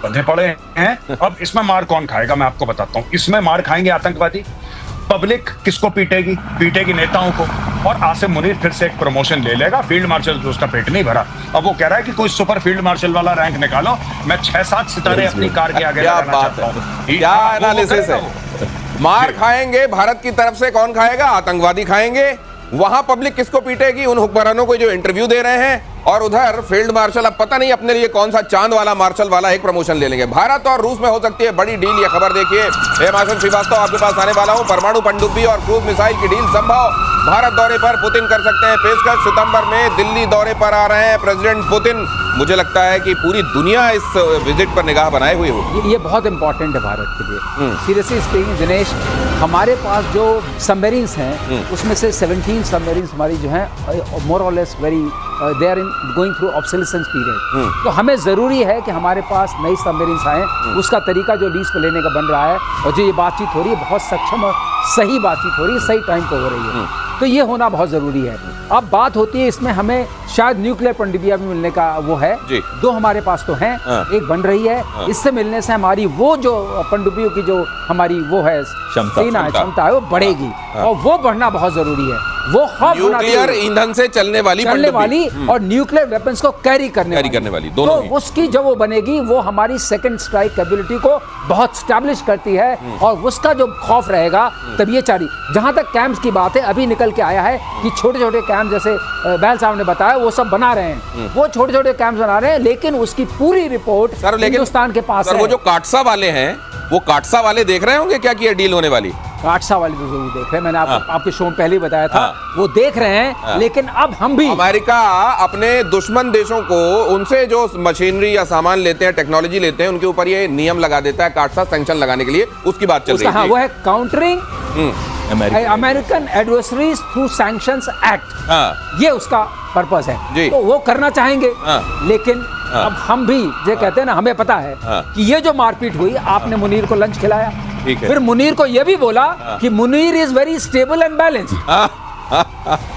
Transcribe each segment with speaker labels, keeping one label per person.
Speaker 1: बंधे पड़े हैं। अब इसमें मार कौन खाएगा, मैं आपको बताता हूं। इसमें मार खाएंगे आतंकवादी, पब्लिक किसको पीटेगी, पीटेगी नेताओं को, और आसिम मुनीर फिर से एक प्रमोशन ले लेगा, फील्ड मार्शल जो उसका पेट नहीं भरा। अब वो कह रहा है कि कोई सुपर फील्ड मार्शल वाला रैंक निकालो, मैं 6-7 सितारे अपनी कार के आगे
Speaker 2: क्या
Speaker 1: लगाना
Speaker 2: बात
Speaker 1: चाहता
Speaker 2: है,
Speaker 1: हूं।
Speaker 2: क्या एनालिसिस है। मार खाएंगे भारत की तरफ से, कौन खाएगा, आतंकवादी खाएंगे। वहां पब्लिक किसको पीटेगी, उन हुक्मरानों को जो इंटरव्यू दे रहे हैं, और उधर फील्ड मार्शल अब पता नहीं अपने लिए कौन सा चांद वाला मार्शल वाला एक प्रमोशन ले लेंगे। भारत और रूस में हो सकती है बड़ी डील, ये खबर देखिए। हेमाशंकर श्रीवास्तव आपके पास आने वाला हूं। परमाणु पनडुब्बी और क्रूज मिसाइल की डील संभव, भारत दौरे पर पुतिन कर सकते हैं पेशकश। सितंबर में दिल्ली दौरे पर आ रहे हैं प्रेसिडेंट पुतिन। मुझे लगता है कि पूरी दुनिया इस विजिट पर निगाह बनाए हुए हो।
Speaker 3: ये बहुत इंपॉर्टेंट है भारत के लिए। सीरियसली स्पीकिंग दिनेश, हमारे पास जो सबमरीन्स हैं उसमें से 17 सबमरीन्स हमारी जो हैं more or less very they are in going through obsolescence period. तो हमें ज़रूरी है कि हमारे पास नई सबमरीन्स आएँ, उसका तरीका जो लीज पर लेने का बन रहा है, और जो ये बातचीत हो रही है बहुत सक्षम और सही बातचीत हो रही है, सही टाइम पर हो रही है, तो ये होना बहुत ज़रूरी है। अब बात होती है इसमें हमें शायद न्यूक्लियर पनडुब्बियां भी मिलने का वो है, 2 हमारे पास तो हैं, एक बन रही है। इससे मिलने से हमारी वो जो पनडुब्बियों की जो हमारी वो है क्षमता है वो बढ़ेगी, और वो बढ़ना बहुत जरूरी है। वो
Speaker 2: न्यूक्लियर ईंधन से चलने वाली
Speaker 3: और न्यूक्लियर वेपन्स को कैरी करने वाली
Speaker 2: दोनों
Speaker 3: तो उसकी जब वो बनेगी, वो हमारी सेकंड स्ट्राइक कैपेबिलिटी को बहुत स्टैब्लिश करती है, और उसका जो खौफ रहेगा तब ये चारी। जहां तक कैंप्स की बात है, अभी निकल के आया है कि छोटे छोटे कैंप, जैसे बैल साहब ने बताया, वो सब बना रहे हैं, वो छोटे छोटे कैंप बना रहे हैं, लेकिन उसकी पूरी रिपोर्ट हिंदुस्तान के पास है।
Speaker 2: वो जो काटसा वाले हैं, वो काटसा वाले देख रहे होंगे क्या कि ये डील होने वाली।
Speaker 3: काटसा वाले तो जरूर देख रहे हैं, मैंने आपके शो में पहले ही बताया था, वो देख रहे हैं। लेकिन अब हम भी,
Speaker 2: अमेरिका अपने दुश्मन देशों को उनसे जो मशीनरी या सामान लेते हैं, टेक्नोलॉजी लेते हैं, उनके ऊपर ये नियम लगा देता है काटसा, सैंक्शन लगाने के लिए, उसकी बात चल रही है।
Speaker 3: हाँ, वो है countering American adversaries through sanctions act, ये उसका पर्पस है। तो वो करना चाहेंगे, लेकिन अब हम भी जो कहते हैं ना, हमें पता है कि ये जो मारपीट हुई, आपने मुनीर को लंच खिलाया, फिर मुनीर को यह भी बोला कि Munir is very stable and balanced.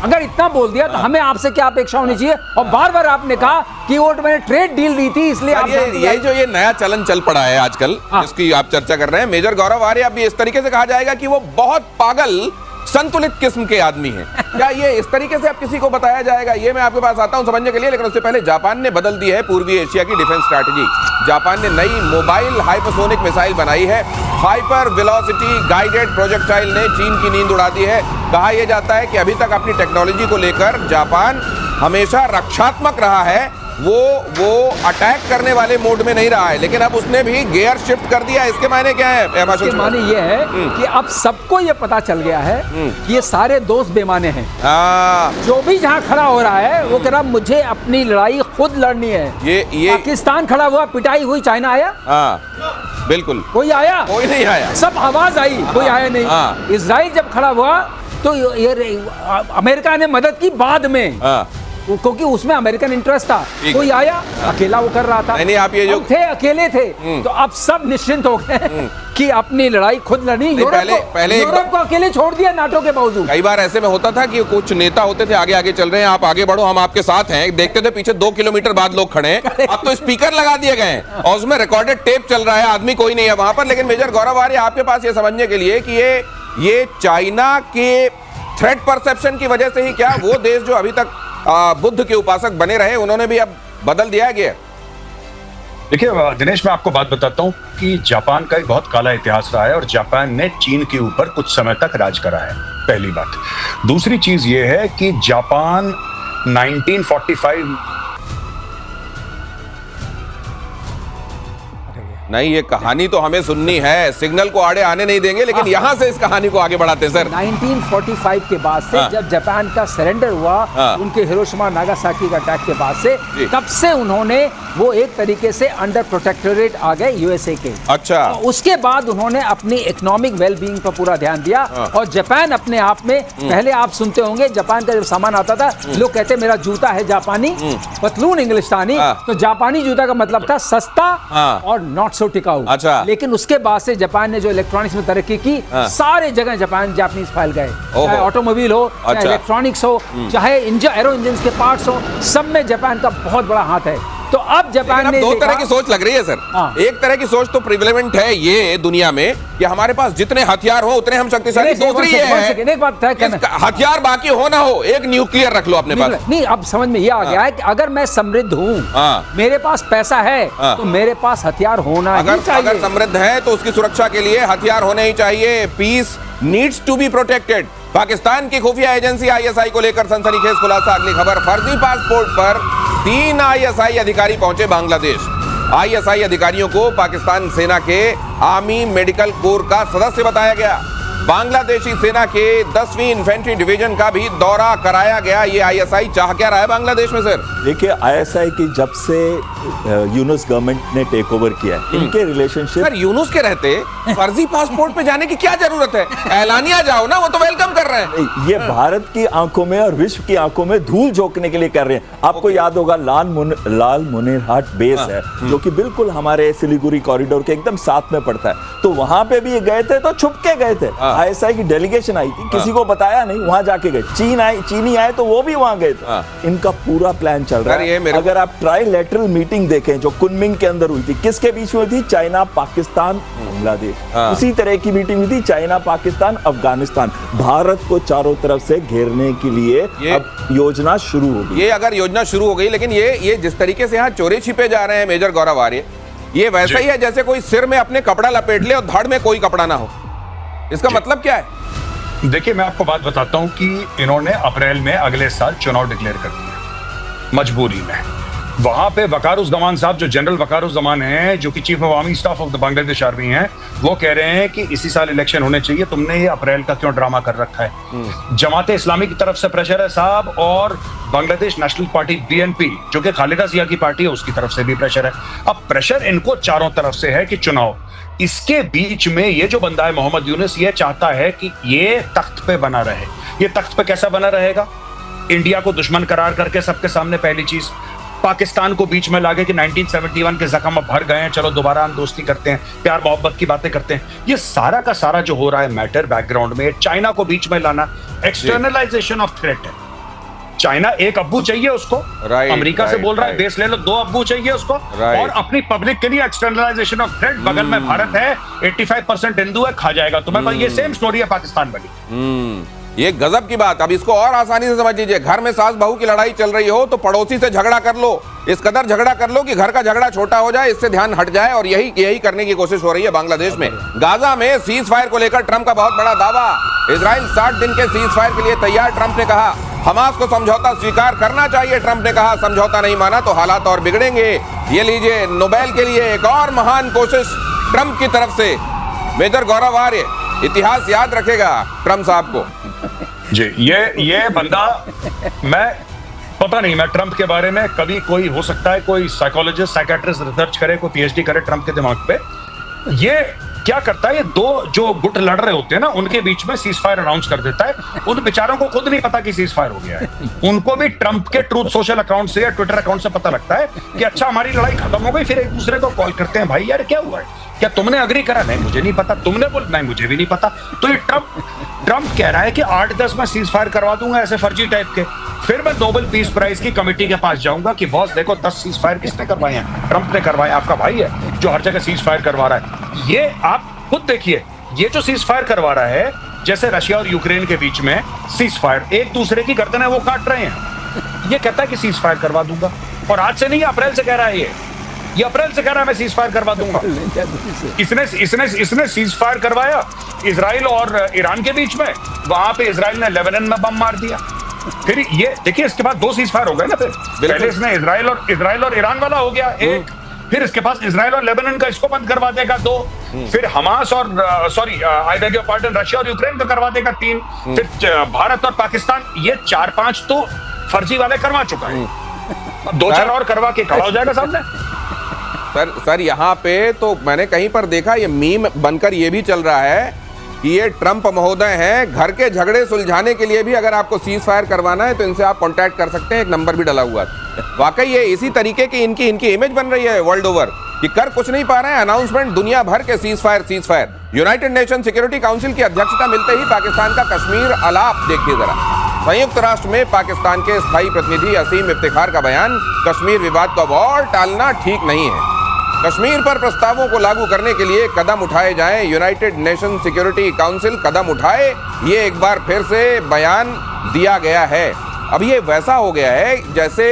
Speaker 3: अगर इतना बोल दिया तो हमें आपसे क्या अपेक्षा होनी चाहिए। और बार बार आपने कहा कि वो मैंने ट्रेड डील दी थी, इसलिए आप
Speaker 2: ये नया चलन चल पड़ा है आजकल, जिसकी आप चर्चा कर रहे हैं। मेजर गौरव आर्य, अब इस तरीके से कहा जाएगा कि वो बहुत पागल संतुलित किस्म के आदमी हैं। क्या ये इस तरीके से अब किसी को बताया जाएगा? ये मैं आपके पास आता हूं समझने के लिए, लेकिन उससे पहले जापान ने बदल दी है पूर्वी एशिया की डिफेंस स्ट्रैटेजी। जापान ने नई मोबाइल हाइपरसोनिक मिसाइल बनाई है। हाइपर वेलोसिटी गाइडेड प्रोजेक्टाइल ने चीन की नींद उड़ा दी है। कहा यह जाता है कि अभी तक अपनी टेक्नोलॉजी को लेकर जापान हमेशा रक्षात्मक रहा है, वो अटैक करने वाले मोड में नहीं रहा है, लेकिन अब उसने भी गियर शिफ्ट कर दिया। इसके मायने क्या है?
Speaker 3: इसके मायने ये है कि अब सबको ये पता चल गया है कि ये सारे दोस्त बेमाने हैं। जो भी जहाँ खड़ा हो रहा है वो कह रहा मुझे अपनी लड़ाई खुद लड़नी है। ये पाकिस्तान खड़ा हुआ, पिटाई हुई, चाइना आया?
Speaker 2: बिल्कुल कोई नहीं आया,
Speaker 3: सब आवाज आई, कोई आया नहीं। इजराइल जब खड़ा हुआ तो ये अमेरिका ने मदद की बाद में, क्योंकि उसमें अमेरिकन इंटरेस्ट था। कोई आया, अकेला वो कर रहा था।
Speaker 2: नहीं, आप ये जो
Speaker 3: थे अकेले थे, तो अब सब निश्चिंत हो गए कि अपनी लड़ाई खुद लड़नी। यूरोप को अकेले छोड़ दिया नाटो के बावजूद।
Speaker 2: कई बार ऐसे में होता था कि कुछ नेता होते थे, आगे आगे चल रहे हैं, आप आगे बढ़ो, हम आपके साथ हैं, देखते थे पीछे 2 किलोमीटर बाद लोग खड़े हैं। अब तो स्पीकर लगा दिए गए हैं और उसमें रिकॉर्डेड टेप चल रहा है, आदमी कोई नहीं है वहां पर। लेकिन मेजर गौरव आर्य, आपके पास ये समझने के लिए कि ये चाइना के थ्रेट परसेप्शन की वजह से ही क्या वो देश जो अभी तक बुद्ध के उपासक बने रहे, उन्होंने भी अब बदल दिया गया?
Speaker 1: देखिए दिनेश, मैं आपको बात बताता हूं कि जापान का एक बहुत काला इतिहास रहा है, और जापान ने चीन के ऊपर कुछ समय तक राज करा है, पहली बात। दूसरी चीज ये है कि जापान 1945
Speaker 2: नहीं, ये कहानी तो हमें सुननी है, सिग्नल को आड़े आने नहीं देंगे, लेकिन यहां से इस कहानी को आगे बढ़ाते हैं सर।
Speaker 3: 1945 के बाद से जब जापान का सरेंडर हुआ, उनके हिरोशिमा नागासाकी का अटैक के बाद से, तब से उन्होंने वो एक तरीके से अंडर प्रोटेक्टोरेट आ गए यूएसए के।
Speaker 2: अच्छा।
Speaker 3: तो उसके बाद उन्होंने अपनी इकोनॉमिक वेलबींग पर पूरा ध्यान दिया, और जापान अपने आप में, पहले आप सुनते होंगे जापान का जब सामान आता था, लोग कहते मेरा जूता है जापानी, पतलून इंग्लिस्तानी। तो जापानी जूता का मतलब था सस्ता और नॉट सो टिकाऊ।
Speaker 2: अच्छा।
Speaker 3: लेकिन उसके बाद से जापान ने जो इलेक्ट्रॉनिक्स में तरक्की की, सारे जगह जापानीज फैल गए, चाहे ऑटोमोबाइल हो, चाहे इलेक्ट्रॉनिक्स हो, चाहे एरो इंजन के पार्ट्स हो, सब में जापान का बहुत बड़ा हाथ है। तो अब जापान
Speaker 2: लेकिन
Speaker 3: ने
Speaker 2: अब दो तरह
Speaker 3: देखा-
Speaker 2: की सोच लग रही है सर।
Speaker 3: हाँ।
Speaker 2: एक तरह की सोच तो प्रिवेलेंट है ये दुनिया में कि हमारे पास जितने हथियार हो उतने हम शक्तिशाली।
Speaker 3: एक- एक-
Speaker 2: दूसरी
Speaker 3: एक-
Speaker 2: ये
Speaker 3: एक-
Speaker 2: है
Speaker 3: एक- एक बात है,
Speaker 2: कि हथियार बाकी हो ना हो, एक न्यूक्लियर रख लो अपने पास।
Speaker 3: नहीं, अब समझ में ये आ गया है कि अगर मैं समृद्ध हूँ,
Speaker 2: हाँ।
Speaker 3: मेरे पास पैसा है,
Speaker 2: हाँ।
Speaker 3: तो मेरे पास हथियार होना ही
Speaker 2: अगर
Speaker 3: चाहिए।
Speaker 2: समृद्ध है तो उसकी सुरक्षा के लिए हथियार होने ही चाहिए। Peace needs to be protected. Pakistan की खुफिया एजेंसी आईएसआई को लेकर सनसनीखेज खुलासा। अगली खबर, फर्जी पासपोर्ट पर 3 आईएसआई अधिकारी पहुंचे बांग्लादेश। आईएसआई अधिकारियों को पाकिस्तान सेना के आर्मी मेडिकल कोर का सदस्य बताया गया। बांग्लादेशी सेना के 10वीं इन्फेंट्री डिवीजन का भी दौरा कराया गया। ये आईएसआई चाह क्या रहा है बांग्लादेश में सर?
Speaker 4: देखिए, आईएसआई की जब से यूनुस गवर्नमेंट ने टेक ओवर किया है, इनके रिलेशनशिप।
Speaker 2: सर यूनुस के रहते फर्जी पासपोर्ट पे जाने की क्या जरूरत है? एलानिया जाओ ना, वो तो वेलकम कर रहे हैं।
Speaker 4: ये भारत की आंखों में और विश्व की आंखों में धूल झोंकने के लिए कर रहे हैं। आपको याद होगा लाल मुनेरहाट बेस है, जो कि बिल्कुल हमारे सिलीगुड़ी कॉरिडोर के एकदम साथ में पड़ता है। तो वहां पे भी ये गए थे, तो छुप के गए थे। आईएसआई की डेलीगेशन आई थी, किसी को बताया नहीं, वहां जाके गए। चीनी आए तो वो भी वहां गए थे। इनका पूरा प्लान चल रहा है। अगर आप ट्राइलेटरल मीटिंग देखें जो कुनमिंग के अंदर हुई थी, किसके बीच में हुई थी? चाइना, पाकिस्तान, बांग्लादेश। उसी तरह की मीटिंग हुई थी चाइना, पाकिस्तान, अफगानिस्तान। भारत को चारों तरफ से घेरने के लिए अब योजना शुरू हो गई।
Speaker 2: ये अगर योजना शुरू हो गई, लेकिन ये जिस तरीके से यहाँ चोरी छिपे जा रहे हैं मेजर गौरव आर्य, ये वैसा ही है जैसे कोई सिर में अपने कपड़ा लपेट ले और धड़ में कोई कपड़ा ना हो। इसका मतलब क्या है?
Speaker 1: देखिए, मैं आपको बात बताता हूं कि इन्होंने अप्रैल में अगले साल चुनाव डिक्लेयर कर दिया मजबूरी में। वहां पे वकारुज़्ज़मान साहब, जो जनरल वकारुज़्ज़मान हैं, जो कि chief of army staff of the Bangladesh army हैं, वो कह रहे हैं कि इसी साल इलेक्शन होने चाहिए। तुमने ये अप्रैल का क्यों ड्रामा कर रखा है? जमाते इस्लामी की तरफ से प्रेशर है साहब, और बांग्लादेश नेशनल पार्टी बीएनपी, जो कि खालिदा जिया की पार्टी है, उसकी तरफ से भी प्रेशर है। अब प्रेशर इनको चारों तरफ से है कि चुनाव। इसके बीच में ये जो बंदा है मोहम्मद यूनुस, ये चाहता है कि ये तख्त पे बना रहे। ये तख्त पे कैसा बना रहेगा? इंडिया को दुश्मन करार करके सबके सामने, पहली चीज। पाकिस्तान को बीच में लाके कि 1971 के जख्म अब भर गए हैं, चलो दोबारा हम दोस्ती करते हैं, प्यार मोहब्बत की बातें करते हैं। ये सारा का सारा जो हो रहा है मैटर बैकग्राउंड में, चाइना को बीच में लाना, एक्सटर्नलाइजेशन ऑफ थ्रेट है। चाइना एक अब्बू चाहिए उसको, अमेरिका से बोल रहा है बेस ले लो, 2 अब्बू चाहिए उसको, और अपनी पब्लिक के लिए एक्सटर्नलाइजेशन ऑफ थ्रेट। बगल में भारत है, 85% हिंदू है, खा जाएगा तुम्हें। पर ये सेम स्टोरी है पाकिस्तान वाली।
Speaker 2: ये गजब की बात। अब इसको और आसानी से समझ लीजिए। घर में सास बहू की लड़ाई चल रही हो तो पड़ोसी से झगड़ा कर लो, इस कदर झगड़ा कर लो कि घर का झगड़ा छोटा हो जाए, इससे ध्यान हट जाए। और यही करने की कोशिश हो रही है बांग्लादेश में। गाजा में सीज फायर को लेकर ट्रंप का बहुत बड़ा दावा। इजराइल 60 दिन के सीज फायर के लिए तैयार, ट्रंप ने कहा। हमास को समझौता स्वीकार करना चाहिए, ट्रंप ने कहा। समझौता नहीं माना तो हालात और बिगड़ेंगे। ये लीजिए, नोबेल के लिए एक और महान कोशिश ट्रंप की तरफ से। मेजर गौरव आर्य, इतिहास याद रखेगा ट्रंप साहब को।
Speaker 1: जी, ये बंदा, मैं पता नहीं, मैं ट्रंप के बारे में कभी, कोई हो सकता है कोई साइकोलॉजिस्ट, साइकेट्रिस्ट रिसर्च करे, कोई पीएचडी करे ट्रंप के दिमाग पे। ये क्या करता है, ये दो जो गुट लड़ रहे होते हैं ना, उनके बीच में सीज फायर अनाउंस कर देता है। उन बेचारों को खुद नहीं पता कि सीज फायर हो गया है। उनको भी ट्रंप के ट्रूथ सोशल अकाउंट से या ट्विटर अकाउंट से पता लगता है कि अच्छा हमारी लड़ाई खत्म हो गई। फिर एक दूसरे को कॉल करते हैं, भाई यार क्या हुआ है, क्या तुमने अग्री करा? नहीं मुझे नहीं पता। तुमने बोला? नहीं मुझे भी नहीं पता। तो ये ट्रंप कह रहा है कि 8-10 में सीज फायर करवा दूंगा, ऐसे फर्जी टाइप के। फिर मैं नोबेल पीस प्राइज की कमेटी के पास जाऊंगा कि बॉस देखो 10 सीज फायर किसने करवाए हैं? ट्रंप ने करवाए। आपका भाई है जो हर जगह सीज फायर करवा रहा है। ये आप खुद देखिए, ये जो सीज फायर करवा रहा है, जैसे रशिया और यूक्रेन के बीच में सीज फायर, एक दूसरे की गर्दनें वो काट रहे हैं। ये कहता है कि सीज फायर करवा दूंगा, और आज से नहीं, अप्रैल से कह रहा है। ये अप्रैल से कह रहा है मैं सीज फायर करवा दूंगा। इसने सीज फायर करवाया इजराइल और ईरान के बीच में। वहां पे इजराइल ने लेबनान में बम मार दिया। फिर ये देखिए, इसके बाद 2 सीज फायर हो गए ना। फिर पहले इसने इजराइल और ईरान वाला हो गया एक, फिर इसके पास इजराइल और लेबनान का इसको बंद करवा देगा 2, फिर हमास और I beg your pardon, Russia और यूक्रेन का करवा देगा 3, फिर भारत और पाकिस्तान, ये 4-5 तो फर्जी वाले करवा चुका है। 2-4 और करवा के खड़ा हो जाएगा सामने।
Speaker 2: सर यहाँ पे तो मैंने कहीं पर देखा, ये मीम बनकर ये भी चल रहा है कि ये ट्रंप महोदय हैं, घर के झगड़े सुलझाने के लिए भी अगर आपको सीज फायर करवाना है तो इनसे आप कांटेक्ट कर सकते हैं। एक नंबर भी डला हुआ है। वाकई ये इसी तरीके की इनकी इमेज बन रही है वर्ल्ड ओवर कि कर कुछ नहीं पा रहे हैं। अनाउंसमेंट दुनिया भर के cease fire. United nation security council की अध्यक्षता मिलते ही पाकिस्तान का कश्मीर अलाप देखिए जरा। संयुक्त राष्ट्र में पाकिस्तान के स्थायी प्रतिनिधि असीम इफ्तिखार का बयान, कश्मीर विवाद को अब और टालना ठीक नहीं है। कश्मीर पर प्रस्तावों को लागू करने के लिए कदम उठाए जाएं, यूनाइटेड नेशन सिक्योरिटी काउंसिल कदम उठाए, ये एक बार फिर से बयान दिया गया है। अब ये वैसा हो गया है जैसे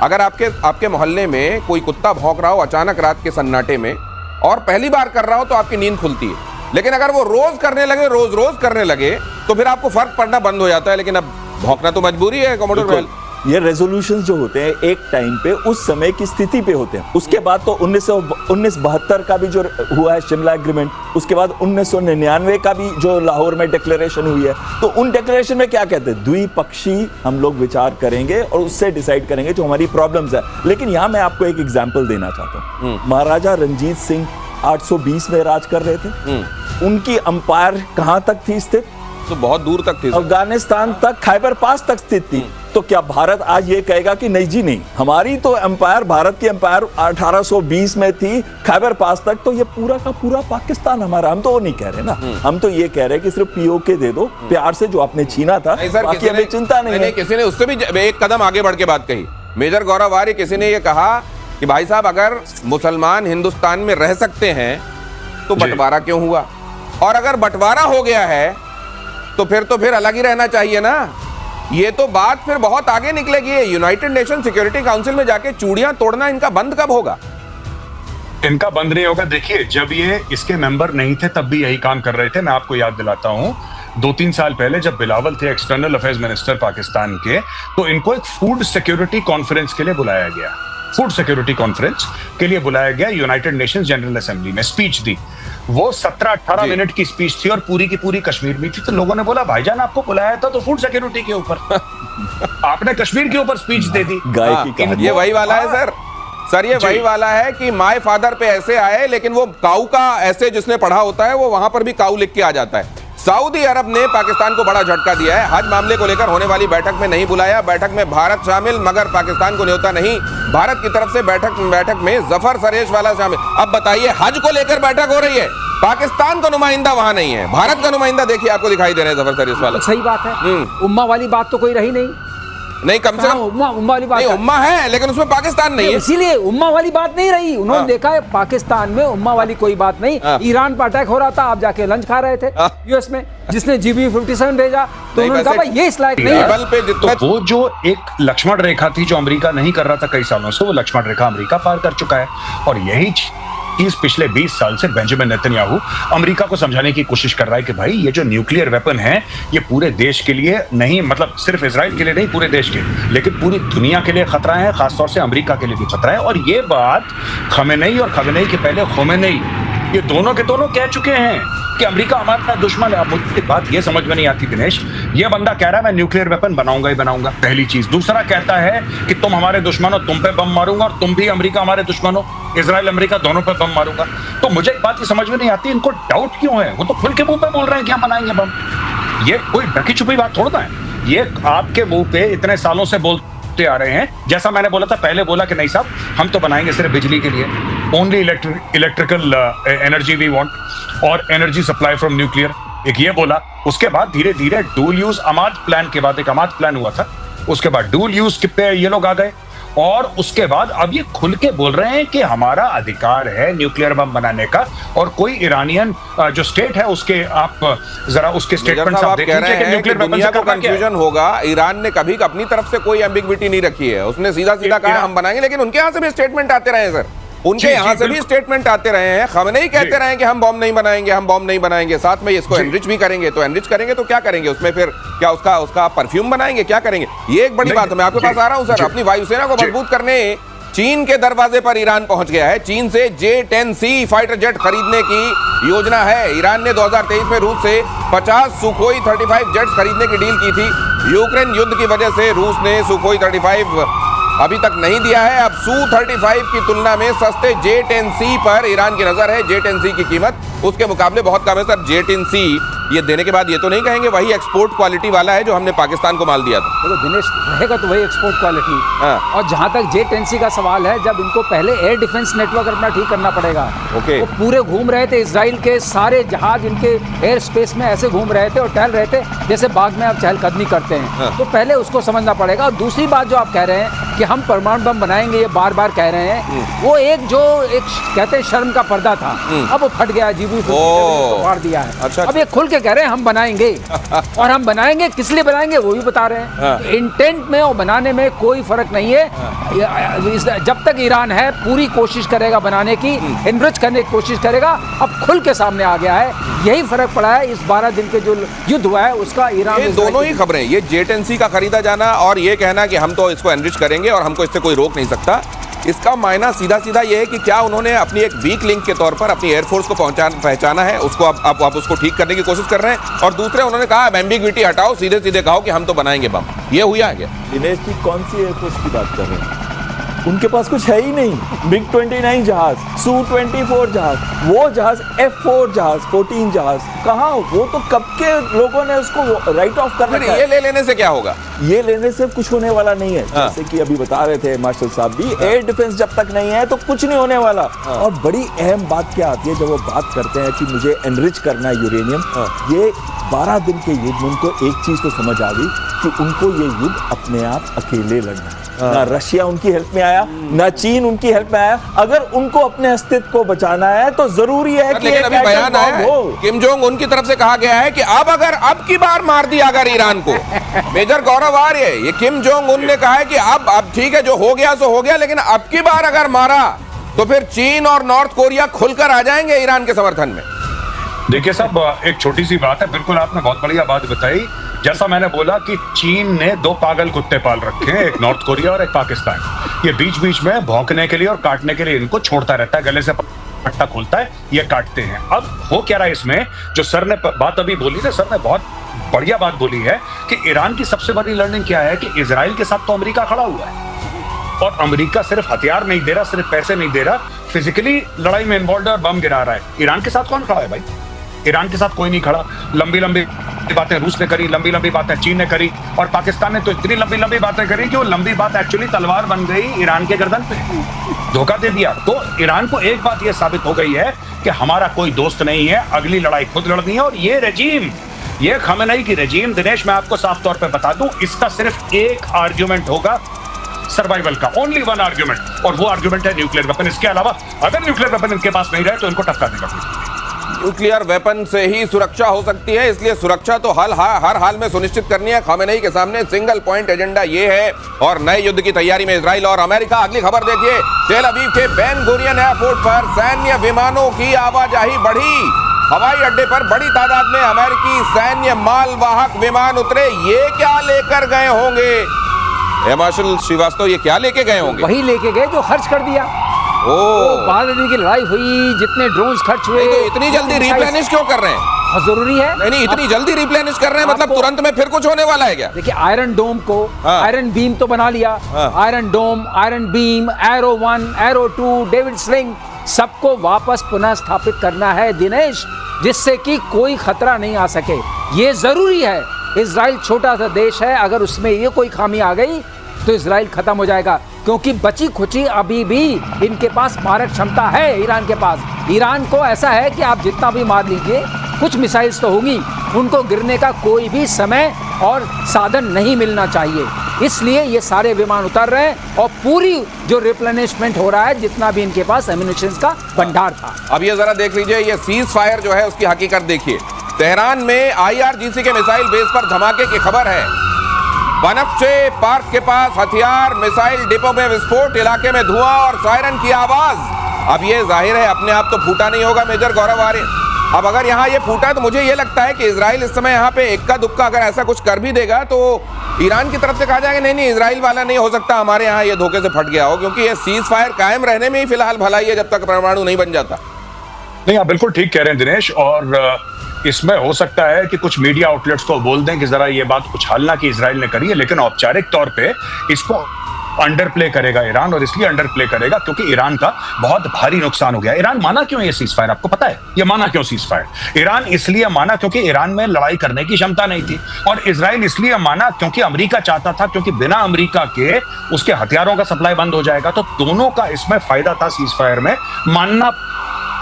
Speaker 2: अगर आपके मोहल्ले में कोई कुत्ता भौंक रहा हो अचानक रात के सन्नाटे में, और पहली बार कर रहा हो तो आपकी नींद खुलती है, लेकिन अगर वो रोज करने लगे, रोज करने लगे, तो फिर आपको फर्क पड़ना बंद हो जाता है। लेकिन अब भौंकना तो मजबूरी है कमोडोर गोयल।
Speaker 4: ये रेजोल्यूशंस जो होते हैं एक टाइम पे उस समय की स्थिति पे होते हैं। उसके बाद तो 1972 का भी जो हुआ है शिमला एग्रीमेंट, उसके बाद 1999 का भी जो लाहौर में डिक्लेरेशन हुई है, तो उन डिक्लेरेशन में क्या कहते हैं, द्विपक्षीय हम लोग विचार करेंगे और उससे डिसाइड करेंगे जो हमारी प्रॉब्लम्स है। लेकिन यहाँ मैं आपको एक एग्जाम्पल देना चाहता हूँ। महाराजा रंजीत सिंह 820 में राज कर रहे थे, उनकी अंपायर कहाँ तक थी स्थित?
Speaker 2: तो बहुत दूर तक थी,
Speaker 4: अफगानिस्तान तक, खैबर पास तक स्थित थी। तो क्या भारत आज ये कहेगा कि नहीं जी नहीं, हमारी तो एम्पायर, भारत की एम्पायर 1820 में थी खैबर पास तक, तो ये पूरा का पूरा पाकिस्तान हमारा। हम तो वो नहीं कह रहे ना, हम तो ये कह रहे हैं कि सिर्फ पीओके दे दो प्यार से, जो आपने छीना था, बाकी हमें चिंता नहीं है।
Speaker 2: किसी ने उससे भी एक कदम आगे बढ़ के बात कही, मेजर गौरव आर्य, किसी ने ये कहा कि भाई साहब अगर मुसलमान हिंदुस्तान में रह सकते हैं तो बंटवारा क्यों हुआ, और अगर बंटवारा हो गया है तो फिर अलग ही रहना चाहिए ना। ये तो बात फिर बहुत आगे निकलेगी। यूनाइटेड नेशन सिक्योरिटी काउंसिल में जाके चूड़ियां तोड़ना इनका बंद कब होगा?
Speaker 1: इनका बंद नहीं होगा। देखिए, जब ये इसके मेंबर नहीं थे तब भी यही काम कर रहे थे। मैं आपको याद दिलाता हूं, 2-3 साल पहले जब बिलावल थे एक्सटर्नल अफेयर्स मिनिस्टर पाकिस्तान के, तो इनको एक फूड सिक्योरिटी कॉन्फ्रेंस के लिए बुलाया गया। फूड सिक्योरिटी कॉन्फ्रेंस के लिए बुलाया गया, यूनाइटेड नेशंस जनरल असेंबली में स्पीच दी। वो 17-18 मिनट की स्पीच थी और पूरी की पूरी कश्मीर में थी। तो लोगों ने बोला, भाईजान आपको बुलाया था तो फूड सिक्योरिटी के ऊपर आपने कश्मीर के ऊपर स्पीच दे दी।
Speaker 4: गाय की कहानी।
Speaker 2: ये वही वाला है सर, ये वही वाला है कि माय फादर पे ऐसे आए, लेकिन वो काऊ का ऐसे जिसने पढ़ा होता है वो वहां पर भी काऊ लिख के आ जाता है। सऊदी अरब ने पाकिस्तान को बड़ा झटका दिया है। हज मामले को लेकर होने वाली बैठक में नहीं बुलाया, बैठक में भारत शामिल मगर पाकिस्तान को न्योता नहीं। भारत की तरफ से बैठक में जफर सरेश वाला शामिल। अब बताइए, हज को लेकर बैठक हो रही है, पाकिस्तान का नुमाइंदा वहां नहीं है, भारत का नुमाइंदा देखिए आपको दिखाई दे रहे हैं जफर सरेश वाला।
Speaker 3: सही बात है, उम्मा वाली बात तो कोई रही नहीं,
Speaker 2: कम से कम
Speaker 3: उम्मा वाली बात
Speaker 2: नहीं, उम्मा है लेकिन उसमें पाकिस्तान नहीं है,
Speaker 3: इसीलिए उम्मा वाली बात नहीं रही। उन्होंने देखा है पाकिस्तान में उम्मा वाली कोई बात नहीं। ईरान पर अटैक हो रहा था, आप जाके लंच खा रहे थे यूएस में, जिसने GBU-57 भेजा, तो उन्होंने कहा ये इस लायक नहीं है।
Speaker 1: तो वो जो एक लक्ष्मण रेखा थी जो अमेरिका नहीं कर रहा था कई सालों से, वो लक्ष्मण रेखा अमेरिका पार कर चुका है। और यही चीज पिछले 20 साल से बेंजामिन नेतन्याहू अमेरिका को समझाने की कोशिश कर रहा है कि भाई ये जो न्यूक्लियर वेपन है ये पूरे देश के लिए नहीं, मतलब सिर्फ इजराइल के लिए नहीं, पूरे देश के, लेकिन पूरी दुनिया के लिए खतरा है, खासतौर से अमेरिका के लिए भी खतरा है। और ये बात खमेनेई और खमेनेई के पहले खोमेनेई, ये दोनों के दोनों कह चुके हैं कि अमेरिका हमारा दुश्मन है। अब मुझे बात ये समझ में नहीं आती दिनेश, ये बंदा कह रहा है मैं न्यूक्लियर वेपन बनाऊंगा ही बनाऊंगा, पहली चीज। दूसरा कहता है कि तुम हमारे दुश्मन हो, तुम पे बम मारूंगा, और तुम भी अमेरिका हमारे दुश्मन हो, इजराइल अमेरिका दोनों पे बम मारूंगा। तो मुझे एक बात ये समझ में नहीं आती, इनको डाउट क्यों है? वो तो खुल के मुंह पे बोल रहे हैं कि हम बनाएंगे बम। ये कोई ढकी छुपी बात थोड़ा है, ये आपके मुंह पे इतने सालों से बोलते आ रहे हैं। जैसा मैंने बोला था, पहले बोला कि नहीं साहब हम तो बनाएंगे सिर्फ बिजली के लिए, only electrical energy we want, और एनर्जी सप्लाई फ्रॉम न्यूक्लियर, एक ये बोला। उसके बाद धीरे धीरे डुअल यूज अमाद प्लान के बाद, एक अमाद प्लान हुआ था, उसके बाद डुअल यूज पे ये लोग आ गए, और उसके बाद अब ये खुल के बोल रहे हैं कि हमारा अधिकार है न्यूक्लियर बम बनाने का। और कोई ईरानियन जो स्टेट है उसके, आप जरा उसके स्टेटमेंट
Speaker 2: आप कह रहे हैं कि दुनिया को कंफ्यूजन होगा। ईरान ने कभी अपनी तरफ से कोई एम्बिग्विटी नहीं रखी है, उसने सीधा सीधा कहा हम बनाएंगे, लेकिन उनके यहाँ से भी स्टेटमेंट आते रहे सर, उनके यहाँ से भी स्टेटमेंट आते रहे हैं। खमेनेई कहते रहे हैं कि हम बॉम्ब नहीं बनाएंगे, हम बॉम्ब नहीं बनाएंगे, साथ में इसको एनरिच भी करेंगे। तो एनरिच करेंगे तो क्या करेंगे उसमें, फिर क्या उसका परफ्यूम बनाएंगे, क्या करेंगे? ये एक बड़ी बात है। मैं आपके पास आ रहा हूं सर। अपनी वायुसेना को मजबूत करने चीन के दरवाजे पर ईरान पहुंच गया है। चीन से J-10C फाइटर जेट खरीदने की योजना है। ईरान ने 2023 में रूस से 50 सुखोई 35 जेट्स खरीदने की डील की थी। यूक्रेन युद्ध की वजह से रूस ने सुखोई 35 अभी तक नहीं दिया है। अब Su-35 की तुलना में सस्ते J-10C पर ईरान की नजर है। J-10C की कीमत उसके मुकाबले बहुत कम है सर। J-10C ये देने के बाद ये तो नहीं कहेंगे वही एक्सपोर्ट क्वालिटी वाला है जो हमने पाकिस्तान को माल दिया था।
Speaker 3: देखो दिनेश, रहेगा तो वही एक्सपोर्ट क्वालिटी।
Speaker 2: हाँ।
Speaker 3: और जहां तक J-10C का सवाल है, जब इनको पहले एयर डिफेंस नेटवर्क अपना ठीक करना पड़ेगा।
Speaker 2: ओके।
Speaker 3: वो पूरे घूम रहे थे, इजराइल के सारे जहाज इनके एयर स्पेस में ऐसे घूम रहे थे और टहल रहे थे जैसे बाग में आप चहलकदमी करते हैं।
Speaker 2: हाँ।
Speaker 3: तो पहले उसको समझना पड़ेगा। और दूसरी बात जो आप कह रहे हैं कि हम परमाणु बम बनाएंगे, ये बार बार कह रहे हैं, वो एक कहते हैं शर्म का पर्दा था, अब वो फट गया, जीबू फाड़ दिया है।
Speaker 2: अच्छा।
Speaker 3: अब ये खुल के कह रहे हैं हम बनाएंगे। और हम बनाएंगे, किस लिए बनाएंगे वो भी बता रहे हैं।
Speaker 2: हाँ।
Speaker 3: इंटेंट में और बनाने में कोई फर्क नहीं है। जब तक ईरान है पूरी कोशिश करेगा बनाने की, इनरिच करने की कोशिश करेगा। अब खुल के सामने आ गया है, यही फर्क पड़ा है इस 12 दिन के जो युद्ध हुआ है उसका ईरान।
Speaker 2: ये दोनों ही खबरें, ये J-10C का खरीदा जाना और ये कहना कि हम तो इसको एनरिच करेंगे और हमको इससे कोई रोक नहीं सकता, इसका मायना सीधा सीधा ये है कि क्या उन्होंने अपनी एक वीक लिंक के तौर पर अपनी एयरफोर्स को पहचाना है, उसको आप उसको ठीक करने की कोशिश कर रहे हैं। और दूसरे उन्होंने कहा एम्बिग्विटी हटाओ, सीधे सीधे कहो कि हम तो बनाएंगे बम। ये हुआ है क्या?
Speaker 4: दिनेश जी कौन सी एयरफोर्स की बात कर रहे हैं? उनके पास कुछ है ही नहीं। MiG-29 जहाज, Su-24 जहाज, वो जहाज, F-4 जहाज, 14 जहाज, कहाँ? वो तो कब के लोगों ने उसको राइट ऑफ कर रखा है।
Speaker 2: ये ले लेने से क्या होगा?
Speaker 4: ये लेने से कुछ होने वाला नहीं है।
Speaker 2: हाँ।
Speaker 4: जैसे कि अभी बता रहे थे मार्शल साहब भी, एयर डिफेंस जब तक नहीं है तो कुछ नहीं होने वाला।
Speaker 2: हाँ।
Speaker 4: और बड़ी अहम बात क्या आती है जब वो बात करते हैं कि मुझे एनरिच करना है यूरेनियम।
Speaker 2: हाँ।
Speaker 4: ये 12 दिन के युद्ध में उनको एक चीज तो समझ आ गई कि उनको ये युद्ध अपने आप अकेले लड़ना है। ना रशिया उनकी हेल्प में आया, ना चीन उनकी हेल्प में आया। अगर उनको अपने अस्तित्व को बचाना है तो जरूरी है कि
Speaker 2: लेकिन अभी बयान आया है, किम जोंग उन की तरफ से कहा गया है कि अब की बार मार दिया अगर ईरान को। मेजर गौरव आर्य, ये किम जोंग उन ने कहा है कि अब ठीक है, जो हो गया सो हो गया, लेकिन अब की बार अगर मारा तो फिर चीन और नॉर्थ कोरिया खुलकर आ जाएंगे ईरान के समर्थन में। देखिए
Speaker 1: साहब, एक छोटी सी बात है, बिल्कुल आपने बहुत बढ़िया बात बताई। जैसा मैंने बोला कि चीन ने 2 पागल कुत्ते पाल रखे हैं, एक नॉर्थ कोरिया और एक पाकिस्तान। ये बीच बीच में भौंकने के लिए और काटने के लिए इनको छोड़ता रहता है, गले से पट्टा खोलता है, ये काटते हैं। अब हो क्या रहा है इसमें, जो सर ने बात अभी बोली ना, सर ने बहुत बढ़िया बात बोली है कि ईरान की सबसे बड़ी लर्निंग क्या है कि इजराइल के साथ तो अमेरिका खड़ा हुआ है, और अमेरिका सिर्फ हथियार नहीं दे रहा, सिर्फ पैसे नहीं दे रहा, फिजिकली लड़ाई में इन्वॉल्व है और बम गिरा रहा है। ईरान के साथ कौन खड़ा है भाई? ईरान के साथ कोई नहीं खड़ा। लंबी लंबी बातें रूस ने करी, लंबी लंबी बातें चीन ने करी, और पाकिस्तान ने तो इतनी लंबी लंबी बातें करी कि वो लंबी बात एक्चुअली तलवार बन गई ईरान के गर्दन पे, धोखा दे दिया। तो ईरान को एक बात ये साबित हो गई है कि हमारा कोई दोस्त नहीं है, अगली लड़ाई खुद लड़नी है। और ये रेजीम, ये खमेनेई की रेजीम, दिनेश मैं आपको साफ तौर पे बता दूं, इसका सिर्फ एक आर्ग्यूमेंट होगा सर्वाइवल का, ओनली वन आर्ग्यूमेंट, और वो आर्ग्यूमेंट है न्यूक्लियर वेपन। इसके अलावा अगर न्यूक्लियर वेपन इनके पास नहीं रहे तो इनको टक्कर देगा।
Speaker 2: न्यूक्लियर वेपन से ही सुरक्षा हो सकती है, इसलिए सुरक्षा तो हर हाल में सुनिश्चित करनी है। खमेनेई के सामने सिंगल पॉइंट एजेंडा ये है। और नए युद्ध की तैयारी में इजराइल और अमेरिका। अगली खबर देखिए, तेल अवीव के बेन गुरियन एयरपोर्ट पर सैन्य विमानों की आवाजाही बढ़ी। हवाई अड्डे पर बड़ी तादाद में अमेरिकी सैन्य मालवाहक विमान उतरे। ये क्या लेकर गए होंगे मार्शल श्रीवास्तव, ये क्या लेके गए होंगे?
Speaker 3: वही लेके गए जो खर्च कर दिया। तो 12 दिन की लड़ाई हुई, जितने ड्रोन्स खर्च हुए,
Speaker 2: तो इतनी जल्दी रिप्लेनिश क्यों कर रहे हैं?
Speaker 3: बहुत जरूरी है।
Speaker 2: नहीं, इतनी जल्दी रिप्लेनिश कर रहे हैं, मतलब तुरंत में फिर कुछ होने वाला है क्या?
Speaker 3: देखिए, आयरन डोम को, आयरन बीम तो बना लिया, iron dome, iron beam, arrow 1, arrow 2, David sling, सबको वापस पुनः स्थापित करना है दिनेश, जिससे कि कोई खतरा नहीं आ सके। ये जरूरी है। इजराइल छोटा सा देश है, अगर उसमें ये कोई खामी आ गई तो इजराइल खत्म हो जाएगा, क्योंकि बची खुची अभी भी इनके पास मारक क्षमता है। ईरान के पास, ईरान को ऐसा है कि आप जितना भी मार लीजिए, कुछ मिसाइल्स तो होंगी, उनको गिरने का कोई भी समय और साधन नहीं मिलना चाहिए। इसलिए ये सारे विमान उतर रहे हैं और पूरी जो रिप्लेनिशमेंट हो रहा है, जितना भी इनके पास एम्यूनिशंस का भंडार था।
Speaker 2: अब ये जरा देख लीजिए, ये सीज फायर जो है उसकी हकीकत देखिए। तेहरान में IRGC के मिसाइल बेस पर धमाके की खबर है। बनफ्शे पार्क के पास हथियार मिसाइल डिपो में विस्फोट, इलाके में धुआं और सायरन की आवाज। अब ये जाहिर है अपने आप तो फूटा नहीं होगा मेजर गौरव आर्य। अब अगर यहाँ ये फूटा तो मुझे ये लगता है कि इजराइल इस समय यहाँ पे इक्का दुक्का अगर ऐसा कुछ कर भी देगा तो ईरान की तरफ से कहा जाएगा नहीं इजराइल वाला नहीं हो सकता, हमारे यहाँ ये धोखे से फट गया हो, क्योंकि ये सीज फायर कायम रहने में ही फिलहाल भलाई है जब तक परमाणु नहीं बन जाता।
Speaker 1: नहीं, आप बिल्कुल ठीक कह रहे हैं दिनेश, और इसमें हो सकता है कि कुछ मीडिया आउटलेट्स को बोल दें कि जरा ये बात उछालना कि इजराइल ने करी है, लेकिन औपचारिक तौर पे इसको अंडर प्ले करेगा ईरान, और इसलिए अंडर प्ले करेगा क्योंकि ईरान का बहुत भारी नुकसान हो गया। ईरान माना क्यों ये सीज फायर, आपको पता है ये माना क्यों सीज फायर? ईरान इसलिए माना क्योंकि ईरान में लड़ाई करने की क्षमता नहीं थी, और इजराइल इसलिए माना क्योंकि अमेरिका चाहता था, क्योंकि बिना अमेरिका के उसके हथियारों का सप्लाई बंद हो जाएगा। तो दोनों का इसमें फायदा था सीज फायर में, मानना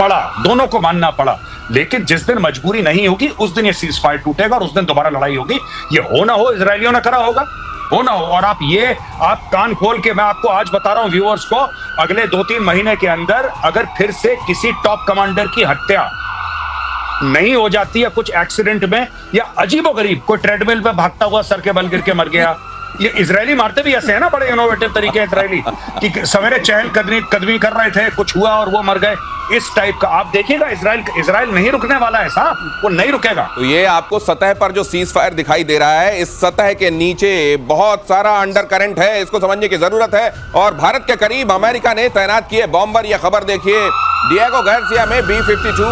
Speaker 1: पड़ा, दोनों को मानना पड़ा। लेकिन जिस दिन मजबूरी नहीं होगी उस दिन ये सीज फायर टूटेगा और उस दिन दोबारा लड़ाई होगी। ये हो ना हो इजरायलियों ने करा होगा, हो ना हो। और आप कान खोल के मैं आपको आज बता रहा हूं व्यूअर्स को, अगले 2-3 महीने के अंदर अगर फिर से किसी टॉप कमांडर की हत्या नहीं हो जाती है कुछ एक्सीडेंट में, या अजीबोगरीब कोई ट्रेडमिल पे भागता हुआ सर के बल गिर के मर गया, ये इजरायली मारते भी ऐसे है ना, बड़े इनोवेटिव तरीके इजरायली कि सवेरे चहल कदमी कर रहे थे, कुछ हुआ और वो मर गए, इस टाइप का आप देखिएगा। इजराइल नहीं रुकने वाला है साहब, वो नहीं रुकेगा।
Speaker 2: तो ये आपको सतह पर जो सीज फायर दिखाई दे रहा है, इस सतह के नीचे बहुत सारा अंडर करंट है, इसको समझने की जरूरत है। और भारत के करीब अमेरिका ने तैनात किए बॉम्बर, यह खबर देखिए, डिएगो गार्सिया में B-52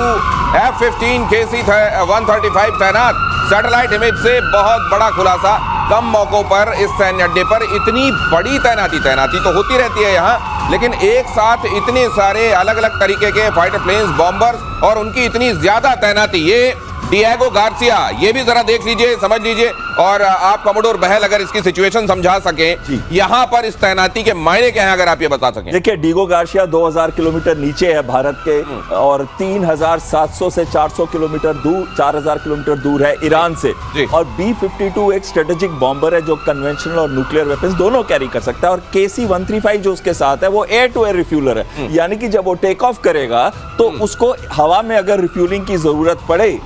Speaker 2: F-15 KC-135 तैनात। सैटेलाइट इमेज से बहुत बड़ा खुलासा, कम मौकों पर इस सैन्य अड्डे पर इतनी बड़ी तैनाती तो होती रहती है यहाँ, लेकिन एक साथ इतने सारे अलग अलग तरीके के फाइटर प्लेन्स, बॉम्बर्स और उनकी इतनी ज्यादा तैनाती, ये डिएगो गार्सिया, ये भी जरा देख लीजिए, समझ लीजिए। और आप कमोडोर बहल अगर इसकी सिचुएशन समझा सकें, यहाँ पर इस तैनाती के मायने क्या हैं, अगर आप ये बता सकें।
Speaker 4: देखिए, डिएगो गार्सिया 2000 किलोमीटर नीचे है भारत के, और 3700 से 400 किलोमीटर दूर, 4000 किलोमीटर दूर है ईरान से। और B-52 एक स्ट्रेटेजिक बॉम्बर है जो कन्वेंशनल और न्यूक्लियर वेपन्स दोनों कैरी कर सकता है। और KC-135 जो उसके साथ है वो एयर टू एयर रिफ्यूलर है, यानी कि जब वो टेक ऑफ करेगा तो उसको हवा में अगर रिफ्यूलिंग की जरूरत पड़े,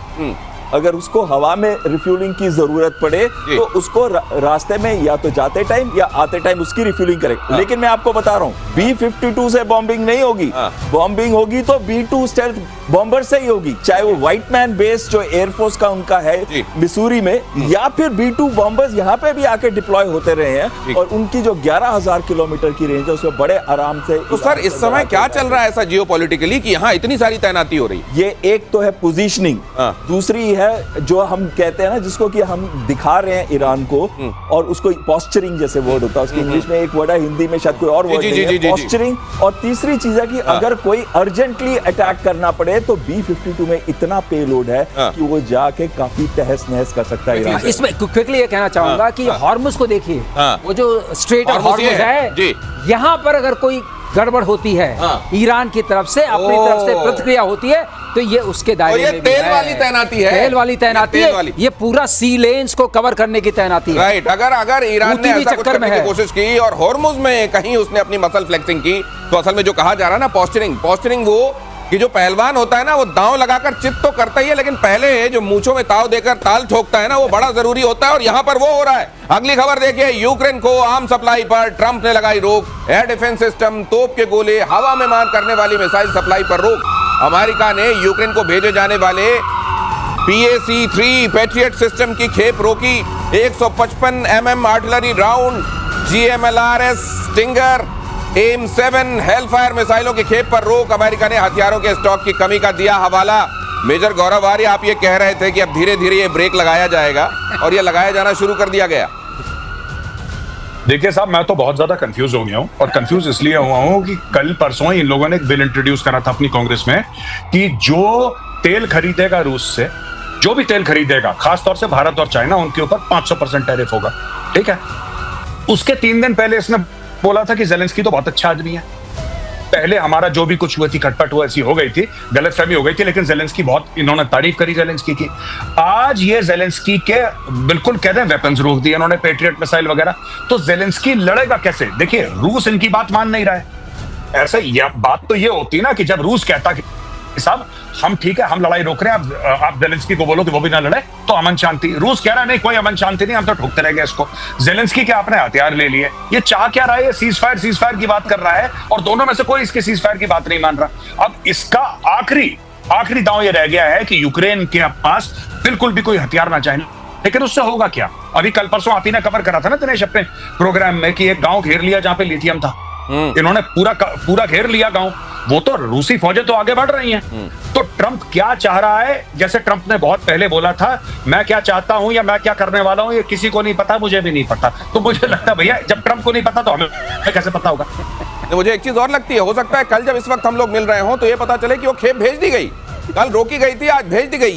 Speaker 4: अगर उसको हवा में रिफ्यूलिंग की जरूरत पड़े तो उसको रास्ते में या तो जाते टाइम या आते टाइम उसकी रिफ्यूलिंग करेगा। लेकिन मैं आपको बता रहा हूं, B-52 से बॉम्बिंग नहीं होगी, बॉम्बिंग होगी तो B-2 स्टेल्थ बॉम्बर से ही होगी, चाहे वो व्हाइट मैन बेस जो एयरफोर्स का उनका है मिसूरी में, या फिर B-2 बॉम्बर्स यहाँ पे भी आके डिप्लॉय होते रहे हैं। और उनकी जो 11,000 किलोमीटर की रेंज है उसमें बड़े आराम से।
Speaker 2: तो सर, इस समय क्या चल रहा है ऐसा जियोपॉलिटिकली कि यहाँ इतनी सारी तैनाती हो रही है?
Speaker 4: ये एक तो है पोजीशनिंग, दूसरी है जो हम कहते हैं ना, जिसको कि हम दिखा रहे हैं ईरान को, और उसको पोस्चरिंग जैसे वर्ड होता है, उसकी इंग्लिश में एक वर्ड है, हिंदी में शायद कोई और वर्ड है, पोस्चरिंग। और तीसरी चीज है कि अगर कोई अर्जेंटली अटैक करना पड़े तो B-52 में इतना पेलोड है कि वो जाके काफी तहस नहस कर सकता है ईरान।
Speaker 3: इसमें क्विकली ये कहना चाहूंगा कि हॉर्मुज को देखिए, वो जो स्ट्रेट ऑफ हॉर्मुज है, यहाँ पर अगर कोई गड़बड़ होती है ईरान की तरफ से, अपनी तरफ से प्रतिक्रिया होती है, तो ये उसके दायरे में
Speaker 2: तेल वाली तैनाती है,
Speaker 3: तेल वाली तैनाती है, ये पूरा सी लेन्स को कवर करने की तैनाती है।
Speaker 2: राइट, अगर ईरान ने ऐसा कुछ करने की कोशिश की और हॉर्मुज में कहीं उसने अपनी मसल फ्लेक्सिंग की, तो असल में जो कहा जा रहा है ना पोस्चरिंग वो कि जो पहलवान होता है ना, वो दांव लगाकर चित तो करता ही है, लेकिन पहले जो मूंछों में ताव देकर ताल ठोकता है ना, वो बड़ा जरूरी होता है, और यहाँ पर वो हो रहा है। अगली खबर देखिए, यूक्रेन को आर्म सप्लाई पर ट्रंप ने लगाई रोक, एयर डिफेंस सिस्टम, तोप के गोले, हवा में मार करने वाली मिसाइल सप्लाई पर रोक। अमेरिका ने यूक्रेन को भेजे जाने वाले PAC-3 पैट्रियट सिस्टम की खेप रोकी, 155 mm artillery round, GMLRS stinger, AIM-7 Hellfire मिसाइलों की खेप पर रोक। अमेरिका ने हथियारों के स्टॉक की कमी का दिया हवाला। मेजर गौरव आर्य, आप ये कह रहे थे कि अब धीरे धीरे ये ब्रेक लगाया जाएगा, और ये लगाया जाना शुरू कर दिया गया।
Speaker 1: देखिए साहब, मैं तो बहुत ज्यादा कंफ्यूज हो गया हूं, और कंफ्यूज इसलिए हुआ हूं कि कल परसों इन लोगों ने एक बिल इंट्रोड्यूस करा था अपनी कांग्रेस में कि जो तेल खरीदेगा रूस से, जो भी तेल खरीदेगा, खासतौर से भारत और चाइना, उनके ऊपर 500% टैरिफ होगा। ठीक है, उसके 3 दिन पहले इसने बोला था कि ज़ेलेंस्की तो बहुत अच्छा आदमी है। पहले हमारा जो भी कुछ हुआ थी, खटपट हुआ, ऐसी हो गई थी, गलतफहमी हो गई थी, लेकिन ज़ेलेंस्की बहुत, इन्होंने तारीफ करी ज़ेलेंस्की की। आज ये ज़ेलेंस्की के बिल्कुल कहते हैं वेपन्स रोक दिए इन्होंने, पेट्रियट मिसाइल वगैरह। तो ज़ेलेंस्की लड़ेगा कैसे? देखिए, रूस इनकी बात मान नहीं रहा है। ऐसे बात तो ये होती है ना कि जब रूस कहता कि साहब हम ठीक है, हम लड़ाई रोक रहे हैं, आप ज़ेलेंस्की को बोलो कि वो भी ना लड़े, तो अमन शांति। रूस कह रहा है नहीं, कोई अमन शांति नहीं, हम तो ठोकते रहेंगे इसको। ज़ेलेंस्की के आपने हथियार ले लिए, ये चाह क्या रहा है? ये सीज फायर की बात कर रहा है, और दोनों में से कोई इसके सीज फायर की बात नहीं मान रहा। अब इसका आखिरी दांव ये रह गया है कि यूक्रेन के पास बिल्कुल भी कोई हथियार ना चाहिए, लेकिन उससे होगा क्या? अभी कल परसों आप ही ने कवर करा था ना दिनेश अपने प्रोग्राम में कि एक गांव घेर लिया जहां पे लिथियम था, इन्होंने पूरा घेर लिया गांव, वो तो रूसी फौजें तो आगे बढ़ रही हैं। तो ट्रंप क्या चाह रहा है, जैसे ट्रंप ने बहुत पहले बोला था, मैं क्या चाहता हूं या मैं क्या करने वाला हूं ये किसी को नहीं पता, मुझे भी नहीं पता। तो मुझे लगता है भैया जब ट्रंप को नहीं पता तो हमें कैसे पता होगा।
Speaker 2: तो मुझे एक चीज और लगती है, हो सकता है कल जब इस वक्त हम लोग मिल रहे हो तो ये पता चले कि वो खेप भेज दी गई, कल रोकी गई थी, आज भेज दी गई।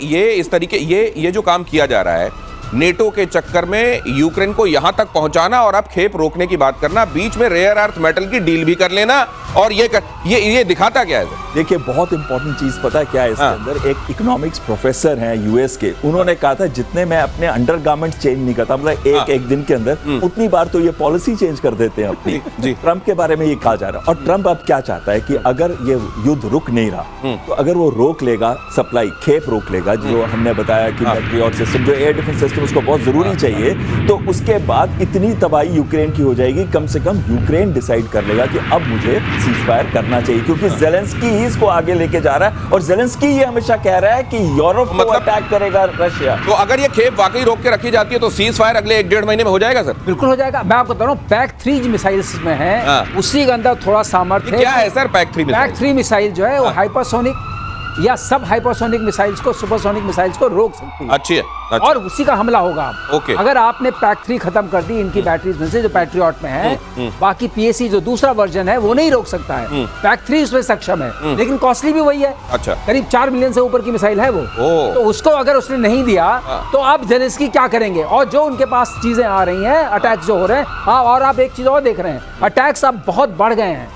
Speaker 2: ये इस तरीके ये जो काम किया जा रहा है नेटो के चक्कर में यूक्रेन को यहां तक पहुंचाना और अब खेप रोकने की बात करना, बीच में रेयर अर्थ मेटल की डील भी कर लेना, और ये दिखाता क्या है?
Speaker 4: देखिए बहुत इंपॉर्टेंट चीज पता है क्या है इसके अंदर, एक इकोनॉमिक्स प्रोफेसर हैं यूएस के, उन्होंने कहा था जितने मैं अपने अंडरगारमेंट चेंज नहीं करता, मतलब एक दिन के अंदर उतनी बार तो ये पॉलिसी चेंज कर देते हैं अपनी। ट्रंप के बारे में ये कहा जा रहा है। और ट्रंप अब क्या चाहता है कि अगर ये युद्ध रुक नहीं रहा तो अगर वो रोक लेगा सप्लाई, खेप रोक लेगा, जो हमने बताया कि पैट्रियट सिस्टम, जो एयर डिफेंस सिस्टम उसको बहुत जरूरी चाहिए, तो उसके बाद इतनी तबाही यूक्रेन की हो जाएगी, कम से कम यूक्रेन डिसाइड कर लेगा कि अब मुझे सीजफायर करना चाहिए, क्योंकि ज़ेलेंस्की ही इसको आगे लेके जा रहा है। और ज़ेलेंस्की ये हमेशा कह रहा है कि यूरोप को अटैक करेगा रशिया।
Speaker 2: तो अगर ये खेप वाकई रोक के रखी जाती है तो सीज फायर अगले 1-1.5 महीने में हो जाएगा सर?
Speaker 3: बिल्कुल हो जाएगा। मैं आपको बता रहा हूँ PAC-3 मिसाइल्स में है, उसी के अंदर थोड़ा सामर्थ्य
Speaker 2: क्या है सर PAC-3
Speaker 3: मिसाइल जो है वो हाइपरसोनिक या सब हाइपरसोनिक मिसाइल्स को, सुपरसोनिक मिसाइल्स को रोक सकती है।
Speaker 2: अच्छी है, अच्छा।
Speaker 3: और उसी का हमला होगा।
Speaker 2: ओके।
Speaker 3: अगर आपने PAC-3 खत्म कर दी इनकी बैटरीज में से जो पैट्रियट में है, बाकी PAC जो दूसरा वर्जन है वो नहीं रोक सकता है। PAC-3 उसमें सक्षम है, लेकिन कॉस्टली भी वही है।
Speaker 2: अच्छा।
Speaker 3: करीब 4 मिलियन से ऊपर की मिसाइल है वो। तो उसको अगर उसने नहीं दिया तो अब ज़ेलेंस्की क्या करेंगे? और जो उनके पास चीजें आ रही हैं, अटैक्स जो हो रहे हैं, हाँ, और आप एक चीज और देख रहे हैं, अटैक्स अब बहुत बढ़ गए हैं।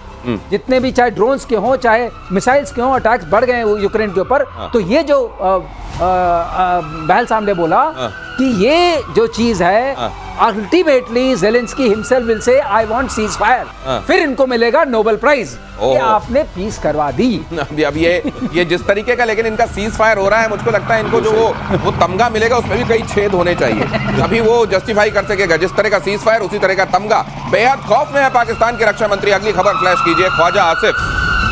Speaker 3: जितने भी चाहे ड्रोन्स के हों चाहे मिसाइल्स के हों, अटैक्स बढ़ गए हैं यूक्रेन के ऊपर। तो ये जो बहल साहब ने बोला कि ये जो चीज है, ultimately Zelensky himself will say I want cease fire, फिर इनको मिलेगा नोबेल प्राइज कि आपने पीस करवा दी।
Speaker 2: अब ये जिस तरीके का लेकिन इनका सीज फायर हो रहा है, मुझको लगता है इनको जो वो तमगा मिलेगा उसमें भी कई छेद होने चाहिए, अभी वो जस्टिफाई कर सकेगा। जिस तरह का सीज फायर उसी तरह का तमगा। बेहद खौफ में है पाकिस्तान के रक्षा मंत्री। अगली खबर फ्लैश कीजिए। ख्वाजा आसिफ,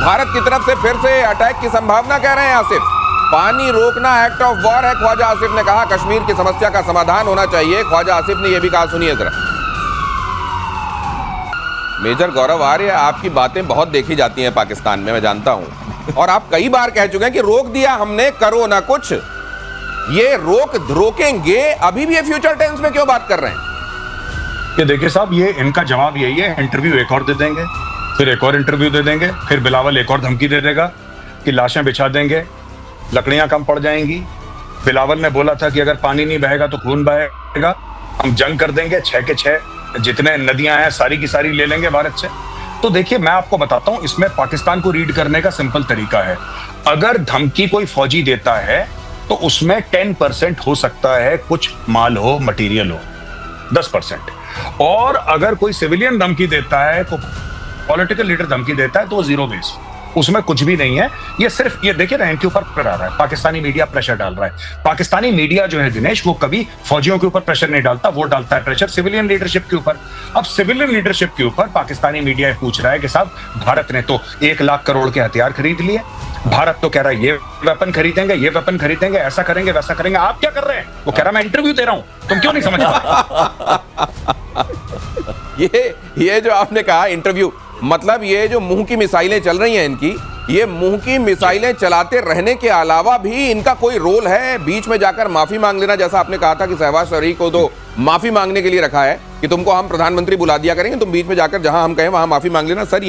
Speaker 2: भारत की तरफ से फिर से अटैक की संभावना कह रहे हैं आसिफ। पानी रोकना एक्ट ऑफ वॉर है, ख्वाजा आसिफ ने कहा। कश्मीर की समस्या का समाधान होना चाहिए, ख्वाजा आसिफ ने यह भी कहा। सुनिए जरा। मेजर गौरव आर्य, आपकी बातें बहुत देखी जाती हैं पाकिस्तान में, मैं जानता हूं, और आप कई बार कह चुके हैं कि रोक दिया हमने, करो ना कुछ। ये रोकेंगे, अभी भी ये फ्यूचर टेंस में क्यों बात कर रहे हैं?
Speaker 1: ये देखिए साहब, ये इनका जवाब यही है, इंटरव्यू एक और दे देंगे, फिर एक और इंटरव्यू दे देंगे, फिर बिलावल एक और धमकी दे देगा कि लाशें बिछा देंगे, लकड़ियां कम पड़ जाएंगी। बिलावल ने बोला था कि अगर पानी नहीं बहेगा तो खून बहेगा, हम जंग कर देंगे, 6 के 6 जितने नदियां हैं सारी की सारी ले लेंगे भारत से। तो देखिए मैं आपको बताता हूं, इसमें पाकिस्तान को रीड करने का सिंपल तरीका है। अगर धमकी कोई फौजी देता है तो उसमें 10% हो सकता है कुछ माल हो, मटीरियल हो, 10%। और अगर कोई सिविलियन धमकी देता है, तो पॉलिटिकल लीडर धमकी देता है, तो वो जीरो बेस, उसमें कुछ भी नहीं है। ये सिर्फ ये देखिए ना, इनके ऊपर प्रेशर आ रहा है, पाकिस्तानी मीडिया प्रेशर डाल रहा है। पाकिस्तानी मीडिया जो है दिनेश, वो कभी फौजियों के ऊपर प्रेशर नहीं डालता, वो डालता है प्रेशर सिविलियन लीडरशिप के ऊपर। अब सिविलियन लीडरशिप के ऊपर पाकिस्तानी मीडिया पूछ रहा है कि साहब भारत ने तो 1 लाख करोड़ के हथियार खरीद लिए, भारत तो कह रहा है ये वेपन खरीदेंगे, ये वेपन खरीदेंगे, ऐसा करेंगे, वैसा करेंगे, आप क्या कर रहे हैं? वो कह रहा है मैं इंटरव्यू दे रहा हूं, तुम क्यों नहीं समझ
Speaker 2: पाए? ये जो आपने कहा इंटरव्यू, मतलब ये जो मुंह की मिसाइलें चल रही हैं इनकी, ये मुंह की मिसाइलें चलाते रहने के अलावा भी इनका कोई रोल है? बीच में जाकर माफी मांग लेना, जैसा आपने कहा था कि शहबाज शरीफ को तो माफी मांगने के लिए रखा है कि तुमको हम प्रधानमंत्री बुला दिया करेंगे, तुम बीच में जाकर जहां हम कहें वहां माफी मांग लेना। सर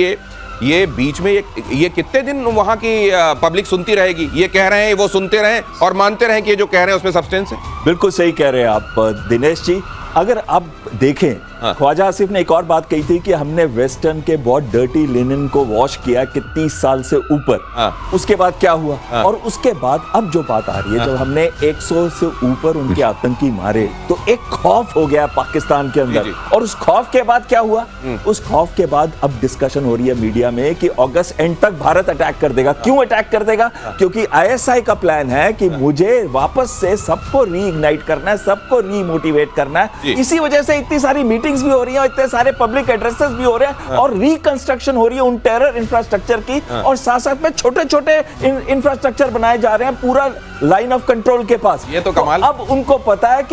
Speaker 2: ये बीच में ये कितने दिन वहां की पब्लिक सुनती रहेगी? ये कह रहे हैं, वो सुनते रहें और मानते रहें कि ये जो कह रहे हैं उसमें सब्सटेंस है?
Speaker 4: बिल्कुल सही कह रहे हैं आप दिनेश जी। अगर आप देखें, ख्वाजा आसिफ ने एक और बात कही थी कि हमने वेस्टर्न के बहुत डर्टी लिनन को वॉश किया कि 30 साल से ऊपर। उसके बाद क्या हुआ? और उसके बाद अब जो बात आ रही है, जब हमने 100 से ऊपर उनके आतंकी मारे, तो एक खौफ हो गया पाकिस्तान के अंदर। और उस खौफ के बाद क्या हुआ? उस खौफ के बाद अब डिस्कशन हो रही है मीडिया में कि अगस्त एंड तक भारत अटैक कर देगा। क्यों अटैक कर देगा? क्योंकि ISI का प्लान है कि मुझे वापस से सबको रीइग्नाइट करना है, सबको रीमोटिवेट करना है। इसी वजह से इतनी सारी मीटिंग्स भी हो रही हैं, इतने सारे पब्लिक एड्रेसेस भी हो रहे हैं, और रिकंस्ट्रक्शन हो रही है उन टेरर इंफ्रास्ट्रक्चर की, और साथ साथ में छोटे छोटे इंफ्रास्ट्रक्चर बनाए जा रहे हैं पूरा लाइन ऑफ कंट्रोल के पास।
Speaker 2: ये तो कमाल।
Speaker 4: अब उनको पता है कि